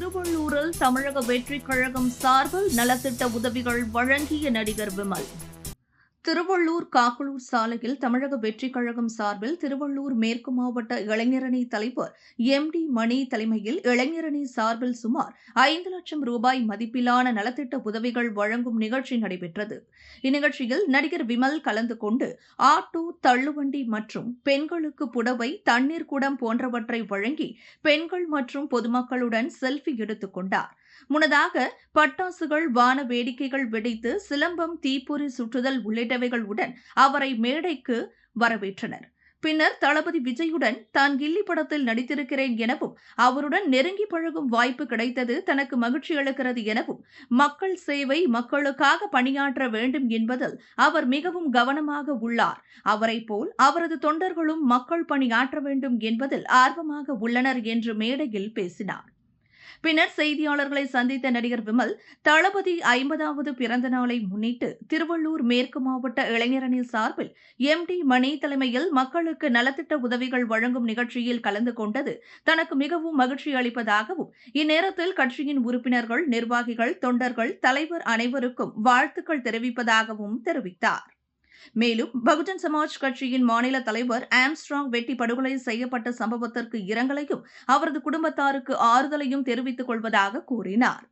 திருவள்ளூரில் தமிழக வெற்றிக் கழகம் சார்பில் நலத்திட்ட உதவிகள் வழங்கிய நடிகர் விமல். திருவள்ளூர் காக்கலூர் சாலையில் தமிழக வெற்றிக் கழகம் சார்பில் திருவள்ளூர் மேற்கு மாவட்ட இளைஞரணி தலைவர் எம்.டி. மணி தலைமையில் இளைஞரணி சார்பில் சுமார் 5 லட்சம் ரூபாய் மதிப்பிலான நலத்திட்ட உதவிகள் வழங்கும் நிகழ்ச்சி நடைபெற்றது. இந்நிகழ்ச்சியில் நடிகர் விமல் கலந்து கொண்டு ஆட்டோ, தள்ளுவண்டி மற்றும் பெண்களுக்கு புடவை, தண்ணீர் குடம் போன்றவற்றை வழங்கி பெண்கள் மற்றும் பொதுமக்களுடன் செல்ஃபி எடுத்துக் கொண்டார். முன்னதாக பட்டாசுகள், வான வேடிக்கைகள் வெடித்து சிலம்பம், தீப்பொறி சுற்றுதல் உள்ளிட்டவைகளுடன் அவரை மேடைக்கு வரவேற்றனர். பின்னர் தளபதி விஜயுடன் தான் கில்லி படத்தில் நடித்திருக்கிறேன் எனவும் அவருடன் நெருங்கி பழகும் வாய்ப்பு கிடைத்தது தனக்கு மகிழ்ச்சி அளிக்கிறது எனவும் மக்கள் சேவை, மக்களுக்காக பணியாற்ற வேண்டும் என்பதில் அவர் மிகவும் கவனமாக உள்ளார். அவரைப் போல் அவரது தொண்டர்களும் மக்கள் பணியாற்ற வேண்டும் என்பதில் ஆர்வமாக உள்ளனர் என்று மேடையில் பேசினார். பின்னர் செய்தியாளர்களை சந்தித்த நடிகர் விமல், தளபதி 50வது பிறந்த நாளை முன்னிட்டு திருவள்ளூர் மேற்கு மாவட்ட இளைஞரணி சார்பில் எம்.டி. மணி தலைமையில் மக்களுக்கு நலத்திட்ட உதவிகள் வழங்கும் நிகழ்ச்சியில் கலந்து கொண்டது தனக்கு மிகவும் மகிழ்ச்சி அளிப்பதாகவும், இந்நேரத்தில் கட்சியின் உறுப்பினர்கள், நிர்வாகிகள், தொண்டர்கள், தலைவர் அனைவருக்கும் வாழ்த்துக்கள் தெரிவிப்பதாகவும் தெரிவித்தார். மேலும் பகுஜன் சமாஜ் கட்சியின் மாநில தலைவர் ஆம்ஸ்ட்ராங் வெட்டி படுகொலை செய்யப்பட்ட சம்பவத்திற்கு இரங்கலையும் அவரது குடும்பத்தாருக்கு ஆறுதலையும் தெரிவித்துக் கொள்வதாக கூறினார்.